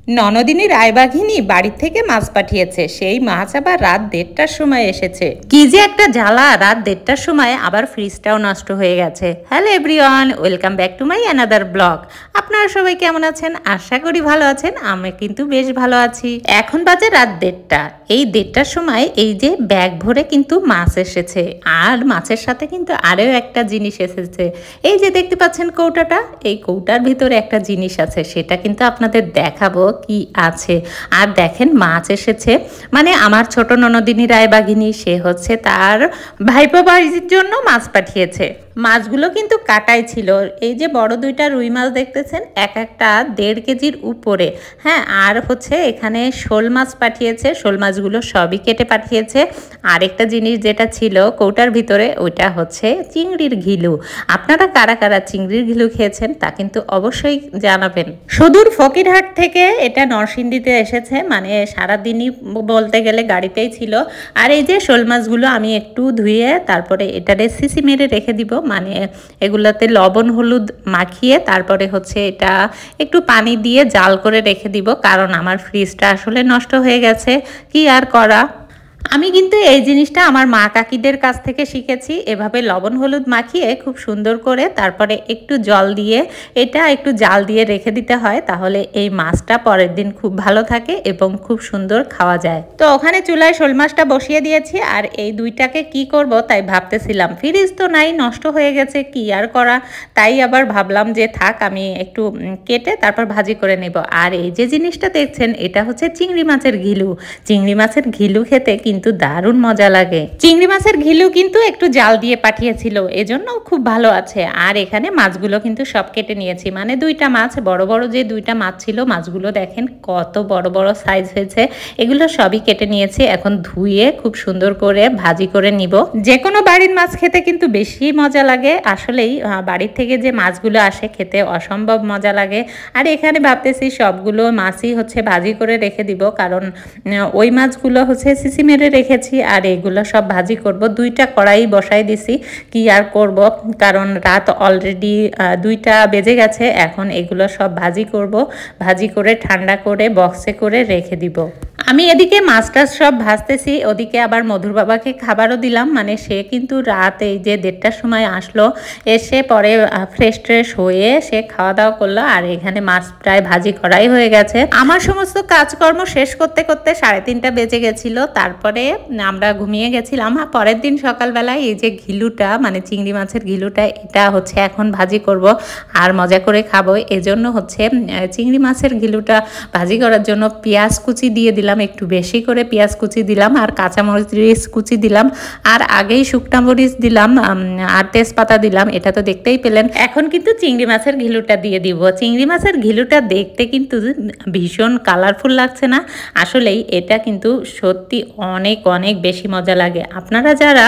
ননদিনী রায়বাঘিনী বাড়ি থেকে মাছ পাঠিয়েছে, সেই মাছ আবার রাত 1:30টার সময় এসেছে। কি যে একটা জ্বালা, রাত 1:30টার সময় আবার ফ্রিজটাও নষ্ট হয়ে গেছে। Hello everyone, welcome back to my another blog. আপনারা সবাই কেমন আছেন? আশা করি ভালো আছেন। আমি কিন্তু বেশ ভালো আছি। এখন বাজে রাত 1:30। এই 1:30টার সময় এই যে ব্যাগ ভরে কিন্তু মাছ এসেছে, আর মাছের সাথে কিন্তু আরও একটা জিনিস এসেছে। এই যে দেখতে পাচ্ছেন কৌটাটা, এই কৌটার ভিতরে একটা জিনিস আছে, সেটা কিন্তু আপনাদের দেখাবো কি আছে। আর দেখেন মাছ এসেছে, মানে আমার ছোট ননদিনী রায়বাঘিনী, সে হচ্ছে তার ভাইপো বাড়ির জন্য মাছ পাঠিয়েছে। মাছগুলো কিন্তু কাটাই ছিল। এই যে বড় দুইটা রুই মাছ দেখতেছেন, এক একটা 1.5 কেজির উপরে। হ্যাঁ, আর হচ্ছে এখানে শোল মাছ পাঠিয়েছে, শোল মাছগুলো সবই কেটে পাঠিয়েছে। আরেকটা জিনিস যেটা ছিল কৌটার ভিতরে, ওইটা হচ্ছে চিংড়ির ঘিলু। আপনারা কারা কারা চিংড়ির ঘিলু খেয়েছেন তা কিন্তু অবশ্যই জানাবেন। সুদূর ফকিরহাট থেকে এটা নরসিংদীতে এসেছে, মানে সারাদিনই বলতে গেলে গাড়িতেই ছিল। আর এই যে শোল মাছগুলো আমি একটু ধুয়ে তারপরে এটারে সিসি মেরে রেখে দিব, মানে এগুলোতে লবণ হলুদ মাখিয়ে তারপরে হচ্ছে এটা একটু পানি দিয়ে জাল করে রেখে দিব, কারণ আমার ফ্রিজটা আসলে নষ্ট হয়ে গেছে। কি আর করা। আমি কিন্তু এই জিনিসটা আমার মা কাকিদের কাছ থেকে শিখেছি। এভাবে লবণ হলুদ মাখিয়ে খুব সুন্দর করে তারপরে একটু জল দিয়ে এটা একটু জাল দিয়ে রেখে দিতে হয়, তাহলে এই মাছটা পরের দিন খুব ভালো থাকে এবং খুব সুন্দর খাওয়া যায়। তো ওখানে চুলায় শোল মাছটা বসিয়ে দিয়েছি, আর এই দুইটাকে কি করব তাই ভাবতেছিলাম। ফ্রিজ তো নাই, নষ্ট হয়ে গেছে, কি আর করা। তাই আবার ভাবলাম যে থাক, আমি একটু কেটে তারপর ভাজি করে নেব। আর এই যে জিনিসটা দেখছেন, এটা হচ্ছে চিংড়ি মাছের ঘিলু। চিংড়ি মাছের ঘিলু খেতে কিন্তু দারুণ মজা লাগে। চিংড়ি মাছের ঘিলু কিন্তু একটু জাল দিয়ে পাঠিয়েছিল, এজন্য খুব ভালো আছে। আর এখানে মাছগুলো কিন্তু সব কেটে নিয়েছি, মানে দুইটা মাছ, বড় বড় যে দুইটা মাছ ছিল, মাছগুলো দেখেন কত বড় বড় সাইজ হয়েছে। এগুলো সবই কেটে নিয়েছি, এখন ধুয়ে খুব সুন্দর করে ভাজি করে নিব। যে কোনো বাড়ির মাছ খেতে কিন্তু বেশি মজা লাগে। আসলেই বাড়ির থেকে যে মাছগুলো আসে খেতে অসম্ভব মজা লাগে। আর এখানে ভাবতেছি সবগুলো মাছই হচ্ছে ভাজি করে রেখে দিব, কারণ ওই মাছগুলো হচ্ছে সিসি মেরে রেখেছি, আর এগুলো সব ভাজি করব। দুইটা কড়াই বসাই দিছি, কি আর করব, কারণ রাত অলরেডি 2টা বেজে গেছে। এখন এগুলো সব ভাজি করব, ভাজি করে ঠান্ডা করে বক্সে করে রেখে দিব। আমি এদিকে মাছটা সব ভাজতেছি, ওদিকে আবার মধুর বাবাকে খাবারও দিলাম। মানে সে কিন্তু রাত এই যে 1:30টার সময় আসলো, এসে পরে ফ্রেশ ট্রেশ হয়ে সে খাওয়া দাওয়া করলো। আর এখানে মাছ প্রায় ভাজি করাই হয়ে গেছে। আমার সমস্ত কাজকর্ম শেষ করতে করতে 3:30 বেজে গেছিল। তারপরে আমরা ঘুমিয়ে গেছিলাম। পরের দিন সকালবেলায় এই যে ঘিলুটা, মানে চিংড়ি মাছের ঘিলুটা, এটা হচ্ছে এখন ভাজি করব আর মজা করে খাবো। এজন্য হচ্ছে চিংড়ি মাছের ঘিলুটা ভাজি করার জন্য পেঁয়াজ কুচি দিয়ে দিলাম, একটু বেশি করে পেঁয়াজ কুচি দিলাম, আর কাঁচামরিচ কুচি দিলাম, আর আগেই শুকনা মরিচ দিলাম, আর তেজপাতা দিলাম। এটা তো দেখতেই পেলেন। এখন কিন্তু চিংড়ি মাছের ঘিলুটা দিয়ে দিব। চিংড়ি মাছের ঘিলুটা দেখতে কিন্তু ভীষণ কালারফুল লাগছে না? আসলেই এটা কিন্তু সত্যি অনেক অনেক বেশি মজা লাগে। আপনারা যারা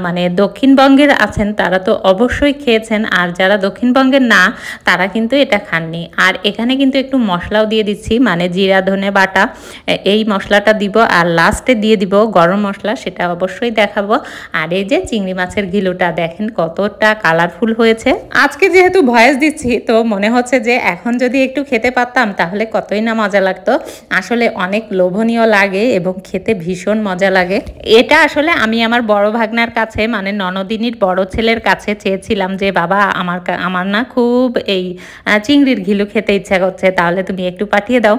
মানে দক্ষিণবঙ্গের আছেন তারা তো অবশ্যই খেয়েছেন, আর যারা দক্ষিণবঙ্গের না তারা কিন্তু এটা খাননি। আর এখানে কিন্তু একটু মশলাও দিয়ে দিচ্ছি, মানে জিরা ধনে বাটা, এই মশলাটা দিব। আর লাস্টে দিয়ে দিব গরম মশলা, সেটা অবশ্যই দেখাবো। আর এই যে চিংড়ি মাছের ঘিলুটা দেখেন কতটা কালারফুল হয়েছে। আজকে যেহেতু ভয়েস দিচ্ছি, তো মনে হচ্ছে যে এখন যদি একটু খেতে পারতাম তাহলে কতই না মজা লাগতো। আসলে অনেক লোভনীয় লাগে এবং খেতে ভীষণ মজা লাগে। এটা আসলে আমি আমার বড় ভাগনার কাছে, মানে ননদিনীর বড় ছেলের কাছে চেয়েছিলাম যে বাবা, আমার না খুব এই চিংড়ির ঘিলু খেতে ইচ্ছা করছে, তাহলে তুমি একটু পাঠিয়ে দাও।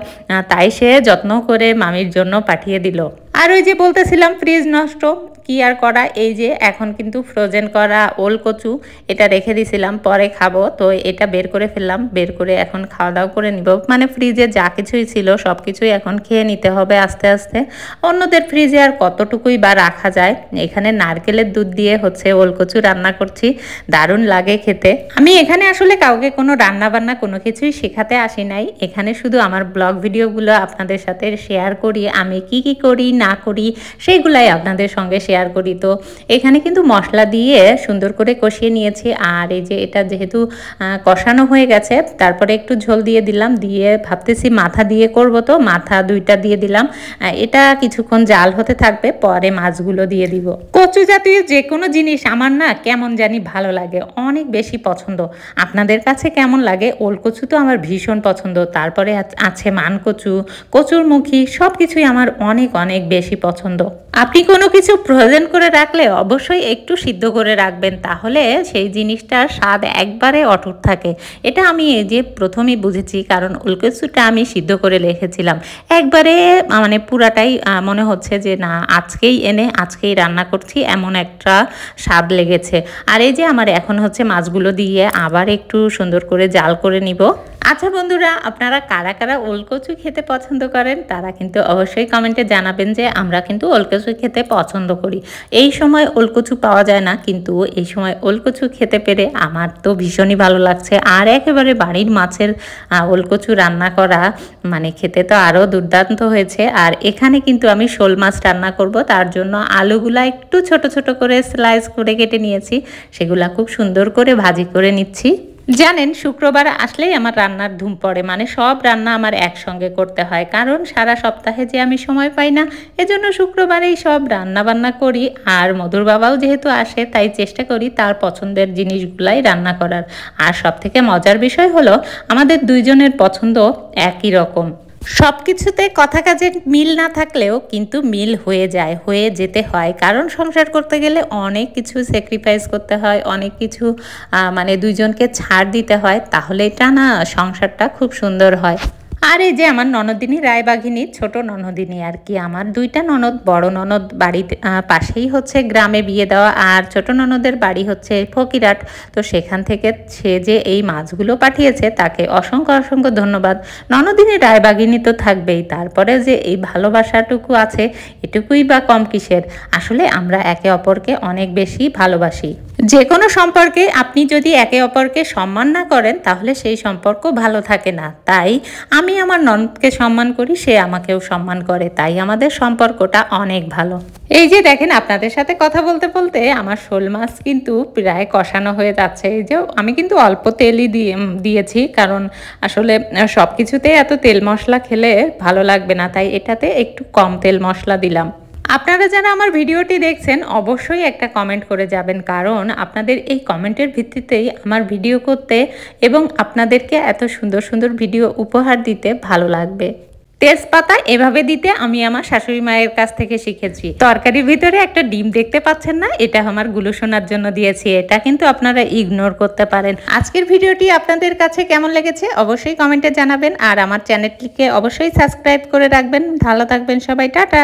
তাই সে যত্ন করে মামির জন্য পাঠিয়ে দিল। আর ওই যে বলতেছিলাম ফ্রিজ নষ্ট, কি আর করা। এই যে এখন কিন্তু ফ্রোজেন করা ওল কচু, এটা রেখে দিয়েছিলাম পরে খাবো, তো এটা বের করে ফেললাম। বের করে এখন খাওয়া দাওয়া করে নিব। মানে ফ্রিজে যা কিছুই ছিল সব কিছুই এখন খেয়ে নিতে হবে আস্তে আস্তে। অন্যদের ফ্রিজে আর কতটুকুই বা রাখা যায়। এখানে নারকেলের দুধ দিয়ে হচ্ছে ওল কচু রান্না করছি, দারুণ লাগে খেতে। আমি এখানে আসলে কাউকে কোনো রান্না বান্না কোনো কিছুই শেখাতে আসি নাই। এখানে শুধু আমার ব্লগ ভিডিওগুলো আপনাদের সাথে শেয়ার করি, আমি কি কি করি না করি সেইগুলাই আপনাদের সঙ্গে শেয়ার শেয়ার করি। তো এখানে কিন্তু মশলা দিয়ে সুন্দর করে কষিয়ে নিয়েছি। আর এই যে এটা যেহেতু কষানো হয়ে গেছে, তারপরে একটু ঝোল দিয়ে দিলাম, দিয়ে ভাবতেছি মাথা দিয়ে করব, তো মাথা 2টা দিয়ে দিলাম। এটা কিছুক্ষণ জাল হতে থাকবে, পরে মাছগুলো দিয়ে দিব। কচু জাতীয় যে কোনো জিনিস আমার না কেমন জানি ভালো লাগে, অনেক বেশি পছন্দ। আপনাদের কাছে কেমন লাগে? ওলকচু তো আমার ভীষণ পছন্দ। তারপরে আছে মানকচু, কচুরমুখী, সব কিছুই আমার অনেক অনেক বেশি পছন্দ। আপনি কোনো কিছু ফ্রোজেন করে রাখলে অবশ্যই একটু সিদ্ধ করে রাখবেন, তাহলে সেই জিনিসটার স্বাদ একবারে অটুট থাকে। এটা আমি এই যে প্রথমেই বুঝেছি, কারণ ওলকচুটা আমি সিদ্ধ করে রেখেছিলাম একবারে, মানে পুরাটাই মনে হচ্ছে যে না আজকেই এনে আজকেই রান্না করছি, এমন একটা স্বাদ লেগেছে। আর এই যে আমার এখন হচ্ছে মাছগুলো দিয়ে আবার একটু সুন্দর করে জাল করে নিব। আচ্ছা বন্ধুরা, আপনারা কারা কারা ওলকচু খেতে পছন্দ করেন তারা কিন্তু অবশ্যই কমেন্টে জানাবেন, যে আমরা কিন্তু ওলকচু খেতে পছন্দ করি। এই সময় ওলকচু পাওয়া যায় না, কিন্তু এই সময় ওলকচু খেতে পেরে আমার তো ভীষণই ভালো লাগছে। আর একেবারে বাড়ির মাছের ওলকচু রান্না করা মানে খেতে তো আরও দুর্দান্ত হয়েছে। আর এখানে কিন্তু আমি শোল মাছ রান্না করব, তার জন্য আলুগুলা একটু ছোট ছোট করে স্লাইস করে কেটে নিয়েছি, সেগুলা খুব সুন্দর করে ভাজি করে নিচ্ছি। জানেন, শুক্রবার আসলেই আমার রান্নার ধুম পড়ে, মানে সব রান্না আমার একসঙ্গে করতে হয়, কারণ সারা সপ্তাহে যে আমি সময় পাই না, এজন্য শুক্রবারেই সব রান্না বান্না করি। আর মধুর বাবাও যেহেতু আসে, তাই চেষ্টা করি তার পছন্দের জিনিসগুলাই রান্না করার। আর সব থেকে মজার বিষয় হলো আমাদের দুইজনের পছন্দ একই রকম। সব কিছুতে কথা কাজের মিল না থাকলেও কিন্তু মিল হয়ে যায়, হয়ে যেতে হয়, কারণ সংসার করতে গেলে অনেক কিছু স্যাক্রিফাইস করতে হয়, অনেক কিছু মানে দুইজনকে ছাড় দিতে হয়, তাহলে এটা না সংসারটা খুব সুন্দর হয়। আর এই যে আমার ননদিনী রায়বাঘিনী, ছোট ননদিনী আর কি, আমার 2টা ননদ, বড় ননদ বাড়িতে পাশেই হচ্ছে গ্রামে বিয়ে দেওয়া, আর ছোট ননদের বাড়ি হচ্ছে ফকিরাট। তো সেখান থেকে সে যে এই মাছগুলো পাঠিয়েছে তাকে অসংখ্য অসংখ্য ধন্যবাদ। ননদিনী রায়বাঘিনী তো থাকবেই, তারপরে যে এই ভালোবাসাটুকু আছে এটুকুই বা কম কিসের। আসলে আমরা একে অপরকে অনেক বেশি ভালোবাসি। যে কোনো সম্পর্কে আপনি যদি একে অপরকে সম্মান না করেন তাহলে সেই সম্পর্ক ভালো থাকে না। তাই আমি আমার ননদকে সম্মান করি, সে আমাকেও সম্মান করে, তাই আমাদের সম্পর্কটা অনেক ভালো। এই যে দেখেন, আপনাদের সাথে কথা বলতে বলতে আমার শোল মাছ কিন্তু প্রায় কষানো হয়ে যাচ্ছে। এই যে আমি কিন্তু অল্প তেলই দিয়েছি, কারণ আসলে সব কিছুতে এত তেল মশলা খেলে ভালো লাগবে না, তাই এটাতে একটু কম তেল মশলা দিলাম। আপনারা যারা আমার ভিডিওটি দেখছেন অবশ্যই একটা কমেন্ট করে যাবেন, কারণ আপনাদের এই কমেন্টের ভিত্তিতেই আমার ভিডিও করতে এবং আপনাদেরকে এত সুন্দর সুন্দর ভিডিও উপহার দিতে ভালো লাগবে। তেজপাতা এভাবে দিতে আমি আমার শাশুড়ি মায়ের কাছ থেকে শিখেছি। তরকারির ভিতরে একটা ডিম দেখতে পাচ্ছেন না, এটা আমার গুলোশোনার জন্য দিয়েছি, এটা কিন্তু আপনারা ইগনোর করতে পারেন। আজকের ভিডিওটি আপনাদের কাছে কেমন লেগেছে অবশ্যই কমেন্টে জানাবেন, আর আমার চ্যানেলটিকে অবশ্যই সাবস্ক্রাইব করে রাখবেন। ভালো থাকবেন সবাই, টাটা।